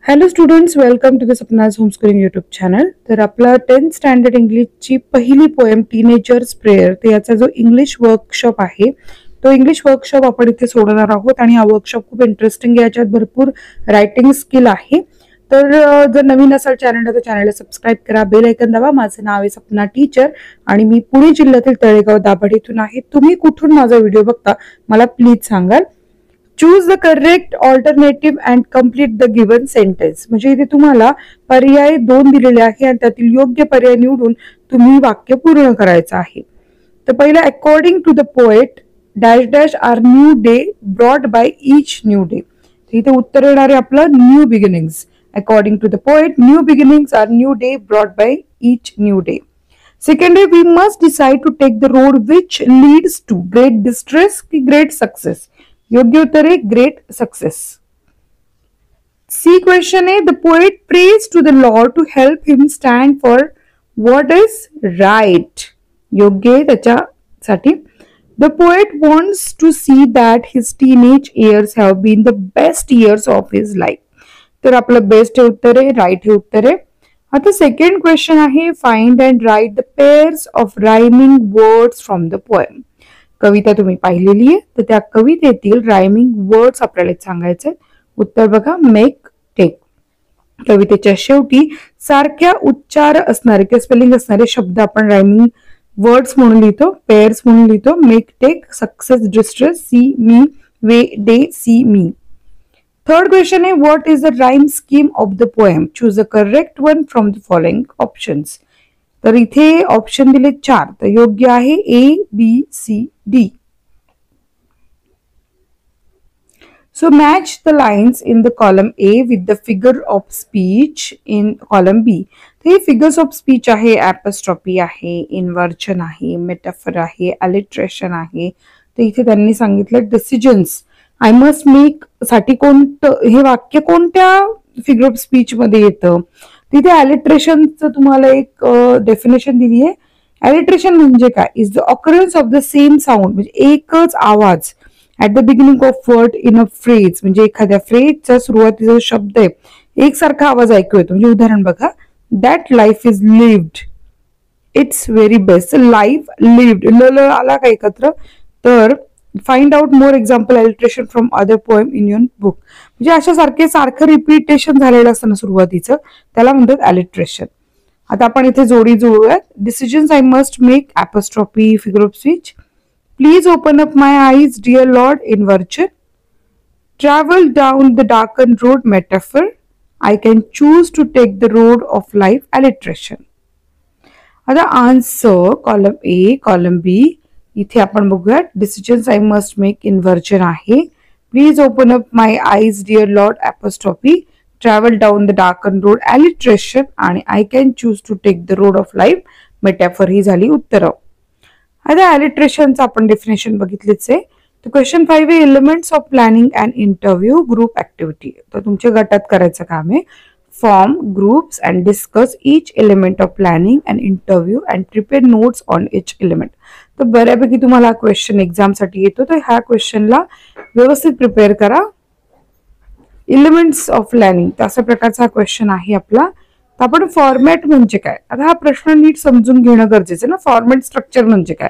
Hello students, welcome to the Sapna's homeschooling YouTube channel. तर आपला 10th standard इंग्लिशची पहिली poem teenagers prayer, तर याचा जो इंग्लिश वर्कशॉप आहे तो इंग्लिश वर्कशॉप आपण इथे सोडवणार आहोत. आणि हा वर्कशॉप खूप इंटरेस्टिंग आहे. याच्यात भरपूर रायटिंग स्किल आहे. तर जर नवीन असाल चॅनलला तर चॅनलला सबस्क्राईब करा, बेल आयकन दाबा. माझं नाव आहे सपना टीचर आणि मी पुणे जिल्ह्यातील तळेगाव दाभाड इथून आहे. तुम्ही कुठून माझा व्हिडिओ बघता मला प्लीज सांगाल. Choose the correct alternative and complete the given sentence. म्हणजे इथे तुम्हाला पर्याय 2 दिलेले आहे आणि त्यातील योग्य पर्याय निवडून तुम्ही वाक्य पूर्ण करायचं आहे. तर पहिला, according to the poet dash dash are new day brought by each new day. इथे उत्तर येणार आहे आपलं new beginnings. According to the poet, new beginnings are new day brought by each new day. Second, we must decide to take the road which leads to great distress की great success. योग्य उत्तर आहे great success. C question आहे, the poet prays to the lord to help him stand for what is right. योग्य आहे त्याच्यासाठी. The poet wants to see that his teenage years have been the best years of his life. तर आपलं best हे उत्तर आहे, right हे उत्तर आहे. आता सेकंड क्वेश्चन आहे, find and write the pairs of rhyming words from the poem. कविता तुम्ही पाहिलेली आहे, तर त्या कवितेतील रायमिंग वर्ड्स आपल्याला सांगायचे. उत्तर बघा, मेक टेक. कवितेच्या शेवटी सारख्या उच्चार असणारे किंवा स्पेलिंग असणारे शब्द आपण रायमिंग वर्ड्स म्हणून लिहितो, पेअर्स म्हणून लिहितो. Make take, success, distress, see me, way day, see me. Third question आहे, what is the rhyme scheme of the poem. Choose the correct one from the following options. तर इथे option दिले 4, तर योग्य आहे A, B, C, D. So match the lines in the column A with the figure of speech in column B. तर हे figures of speech आहे, apostrophe आहे, inversion आहे, metaphor आहे, alliteration आहे. तर इथे त्यांनी सांगितलं डिसिजन्स आय मस्ट मेक साठी कोणतं हे वाक्य कोणत्या फिगर ऑफ स्पीच मध्ये येतं. तिथे alliterationचं तुम्हाला एक डेफिनेशन दिली आहे. alliteration म्हणजे काय, is the occurrence of the same sound, म्हणजे एकच आवाज at the beginning of word in a phrase. म्हणजे एखाद्या फ्रेजचा सुरुवातीचा शब्द आहे एकसारखा आवाज ऐकू येतो. म्हणजे उदाहरण बघा, that life is lived, it's very best. Life lived, ल ल आला का एकत्र. तर find out more example alliteration from other poem in your book. म्हणजे अशा सारखं रिपीटेशन झालेलं असतं ना सुरुवातीचं, त्याला म्हणतात एलिट्रेशन. आता आपण इथे जोडी जोडूयात. Decisions I must make, apostrophe, figure of speech. Please open up my eyes, dear Lord, inversion. Travel down the darkened road, metaphor. I can choose to take the road of life, alliteration. आता answer column A, column B. इथे आपण बघूया, decisions I must make, inversion आहे. Please open up my eyes dear Lord, apostrophe. Travel down the darken road, alliteration. आणि I can choose to take the road of life, metaphor. ही झाली उत्तरं. आता alliterationचं आपण डेफिनेशन बघितलीच आहे. तर क्वेश्चन 5 आहे, elements of planning and interview group activity. तर तुमच्या गटात करायचं काम आहे. Form groups and discuss each element of planning and interview and prepare notes on each element. तर बऱ्यापैकी तुम्हाला हा क्वेश्चन एक्झामसाठी येतो, तर ह्या क्वेश्चनला व्यवस्थित प्रिपेअर करा. एलिमेंट्स ऑफ प्लॅनिंग, तर अशा प्रकारचा हा क्वेश्चन आहे आपला. तर आपण फॉर्मॅट म्हणजे काय, आता हा प्रश्न नीट समजून घेणं गरजेचं ना. फॉर्मॅट स्ट्रक्चर म्हणजे काय,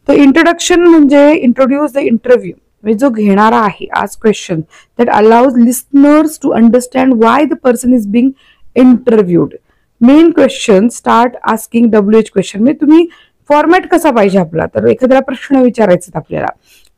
तर इंट्रोडक्शन म्हणजे इंट्रोड्यूस द इंटरव्ह्यू, म्हणजे जो घेणारा आहे आज question that allows listeners to understand why the person is being interviewed. Main question start asking WH question. म्हणजे तुम्ही फॉर्मॅट कसा पाहिजे आपला, तर एखाद्याला प्रश्न विचारायचा आपल्याला,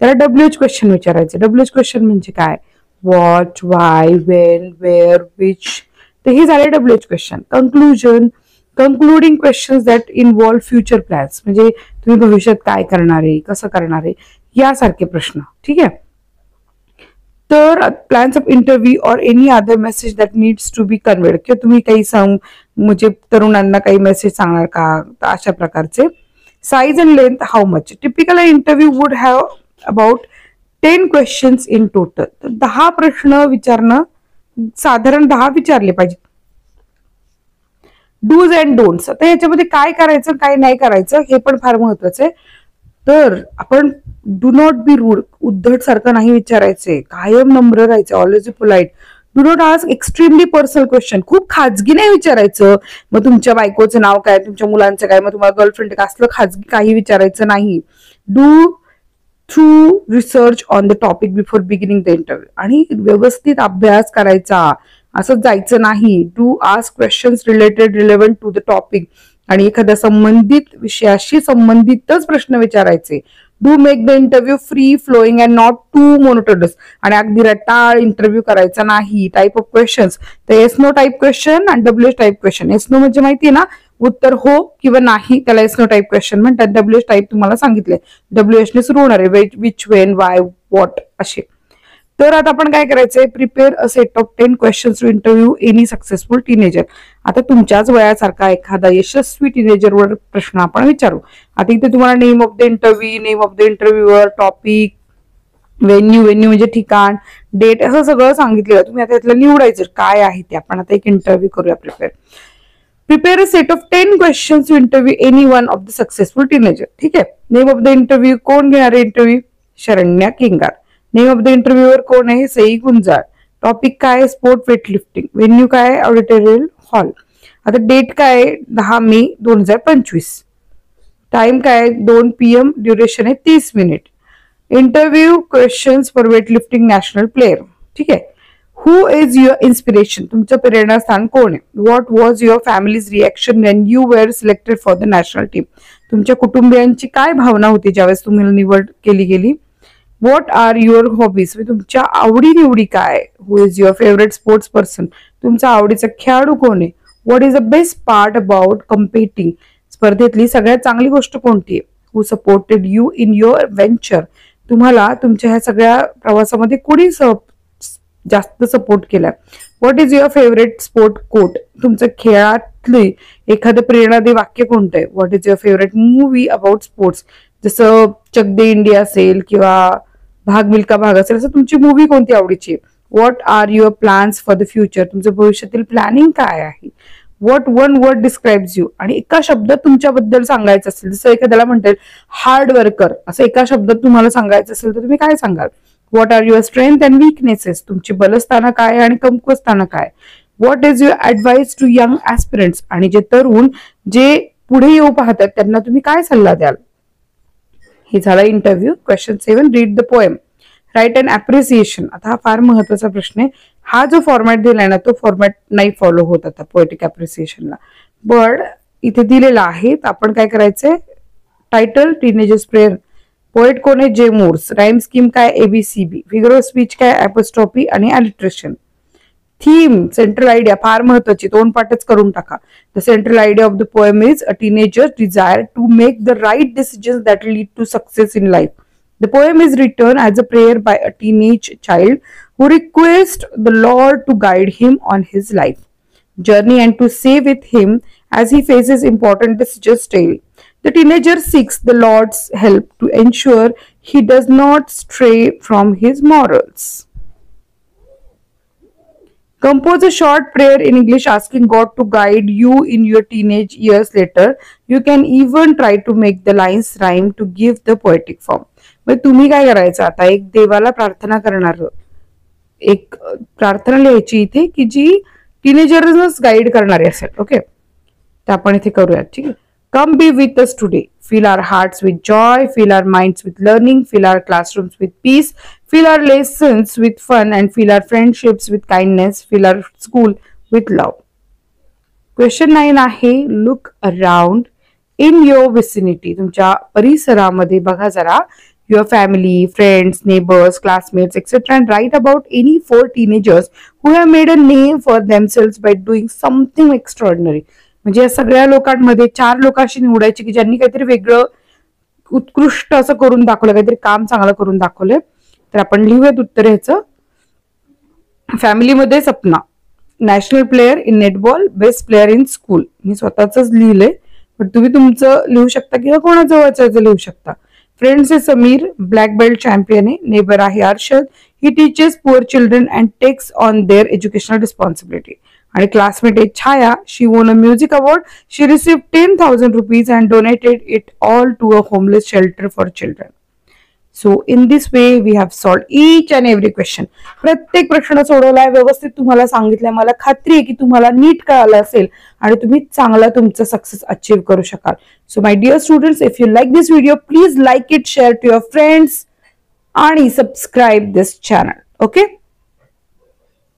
त्याला WH क्वेश्चन विचारायचं. WH क्वेश्चन म्हणजे काय, what, why, when, where, which. तर हे झाले WH question. Conclusion, concluding questions that involve future plans, म्हणजे तुम्ही भविष्यात काय करणार आहे, कसं करणार आहे, यासारखे प्रश्न. ठीक आहे. तर plans of interview or any other message that needs to be conveyed, किंवा तुम्ही काही म्हणजे तरुणांना काही मेसेज सांगणार का, तर अशा प्रकारचे. Size and length, how much. Typical interview would have about 10 questions in total. तर 10 प्रश्न विचारणं, साधारण 10 विचारले पाहिजे. डूज अँड डोंट्स, आता याच्यामध्ये काय करायचं काय नाही करायचं हे पण फार महत्वाचं आहे. तर आपण डू नॉट बी रूड, उद्धट सारखं नाही विचारायचे, कायम नम्र राहायचे, always polite. Do not ask extremely personal question. खूप खाजगी नाही विचारायचं. मग तुमच्या बायकोचं नाव काय, तुमच्या मुलांचं काय, मग तुम्हाला गर्लफ्रेंड काय, असलं खाजगी काही विचारायचं नाही. Do through research on the topic before beginning the interview. आणि व्यवस्थित अभ्यास करायचा, असंच जायचं नाही. Do ask questions relevant to the topic. आणि एखाद्या संबंधित विषयाशी संबंधितच प्रश्न विचारायचे. Do make the interview free flowing and not too monotonous. आणि अगदी रटाळ इंटरव्ह्यू करायचा नाही. टाईप ऑफ क्वेश्चन्स, तर एस नो टाईप क्वेश्चन आणि WH type question. Yes no म्हणजे माहितीये ना, उत्तर हो किंवा नाही, त्याला एस नो टाईप क्वेश्चन म्हणतात. डब्ल्यूएच टाईप तुम्हाला सांगितलंय, डब्ल्यूएच ने सुरू होणार आहे, विच, वेन, वाय, व्हॉट असे. तर आता आपण काय करायचंय, prepare a set of 10 questions to interview any successful teenager. आता तुमच्याच वयासारखा एखादा यशस्वी टीनेजरवर प्रश्न आपण विचारू. आता इथे तुम्हाला name of the interview, name of the इंटरव्ह्यूअर, topic, venue म्हणजे ठिकाण, डेट, असं सगळं सांगितलेलं. तुम्ही आता यातलं निवडायचं काय आहे ते. आपण आता एक इंटरव्ह्यू करूया. Prepare a set of 10 questions to interview any one of the successful teenager. ठीक आहे. नेम ऑफ द इंटरव्ह्यू, कोण घेणार आहे interview, Sharanya Kengar. Name of the interviewer कोण आहे, सई गुंजाळ. टॉपिक काय, स्पोर्ट वेटलिफ्टिंग. व्हेन्यू काय, ऑडिटोरियल हॉल. आता डेट काय, 10 मे 2025. टाइम काय, 2 PM. ड्युरेशन आहे 30 minute. Interview questions for weightlifting national player. ठीक आहे. हु इज युअर इन्स्पिरेशन, तुमचं प्रेरणास्थान कोण आहे. What was your family's reaction when you were selected for the national team. तुमच्या कुटुंबियांची काय भावना होती ज्यावेळेस तुम्हाला निवड केली गेली. व्हॉट आर युअर हॉबीज, तुमच्या आवडीनिवडी काय. Who is your favourite sports person, तुमचा आवडीचा खेळाडू कोण आहे. What is the best part about competing, स्पर्धेतली सगळ्यात चांगली गोष्ट कोणती आहे. Who supported you in your venture, तुम्हाला तुमच्या ह्या सगळ्या प्रवासामध्ये कोणी जास्त सपोर्ट केलाय. What is your favourite sport quote, तुमचं खेळातले एखादं प्रेरणादायी वाक्य कोणतं आहे. What is your favourite movie about sports, जसं चक दे इंडिया असेल किंवा भाग मिल्खा भाग असेल, असं तुमची मूवी कोणती आवडीची. What are your plans for the future, तुमचं भविष्यातील प्लॅनिंग काय आहे. What one word describes you, आणि एका शब्दात तुमच्याबद्दल सांगायचं असेल, जसं एखाद्याला म्हणता हार्ड वर्कर, असं एका शब्दात तुम्हाला सांगायचं असेल तर तुम्ही काय सांगाल. What are your strength and weaknesses, तुमची बलस्थानं काय आणि कमकुवतस्थानं काय. What is your advice to young aspirants, आणि जे तरुण जे पुढे येऊ पाहतात त्यांना तुम्ही काय सल्ला द्याल. हे झाला interview. Question 7, read the poem, write and appreciation. आता हा फार महत्वाचा प्रश्न आहे. हा जो फॉर्मॅट दिलाय ना, तो फॉर्मॅट नाही फॉलो होत आता पोएटिक अप्रिसिएशनला, बट इथे दिलेला आहे. तर आपण काय करायचंय, टायटल टीनेजर्स प्रेयर, पोएट कोण आहे, जे मोर्स. राईम स्कीम काय, ABCB. फिगर ऑफ स्पीच काय, ऍपोस्ट्रॉफी आणि अलिट्रेशन. थीम, सेंट्रल आयडिया फार महत्वाची, तोंडपाठच करून टाका. The central idea of the poem is a teenager's desire to make the right decisions that lead to success in life. The poem is written as a prayer by a teenage child who requests the Lord to guide him on his life journey and to stay with him as he faces important decisions daily. The teenager seeks the Lord's help to ensure he does not stray from his morals. Compose a short prayer in English asking God to guide you in your teenage years later. You can even try to make the lines rhyme to give the poetic form. मग तुम्ही काय करायचं, आता एक देवाला प्रार्थना करणार, एक प्रार्थना लिहायची इथे की जी टीनेजर्सच गाईड करणारी असेल. ओके, तर आपण इथे करूयात. ठीक आहे. Come be with us today. Fill our hearts with joy, fill our minds with learning, fill our classrooms with peace, fill our lessons with fun, and fill our friendships with kindness, fill our school with love. Question 9 आहे, look around in your vicinity. तुमच्या परिसरामध्ये बघा जरा. Your family, friends, neighbors, classmates, etc. and write about any 4 teenagers who have made a name for themselves by doing something extraordinary. म्हणजे या सगळ्या लोकांमध्ये 4 लोकांशी निवडायची की ज्यांनी काहीतरी वेगळं उत्कृष्ट असं करून दाखवलं, काहीतरी काम चांगलं करून दाखवलंय. तर आपण लिहूयात उत्तर ह्याचं. फॅमिलीमध्ये Sapna, national player in netball, best player in school. मी स्वतःच लिहिलंय, पण तुम्ही तुमचं लिहू शकता किंवा कोणाजवळचं लिहू शकता. फ्रेंड्स आहे समीर, ब्लॅक बेल्ट चॅम्पियन आहे. नेबर आहे Arshad, he teaches poor children and takes on their educational responsibility. आणि क्लासमेट आहे Chhaya, she won a music award, she received 10,000 rupees and donated it all to a homeless shelter for children. So in this way we have solved each and every question. प्रत्येक प्रश्न सोडवलाय, व्यवस्थित तुम्हाला सांगितलंय. मला खात्री आहे की तुम्हाला नीट कळालं असेल आणि तुम्ही चांगला तुमचा सक्सेस अचीव्ह करू शकाल. So my dear students, if you like this video, please like it, share to your friends आणि सबस्क्राईब दिस चॅनल. ओके.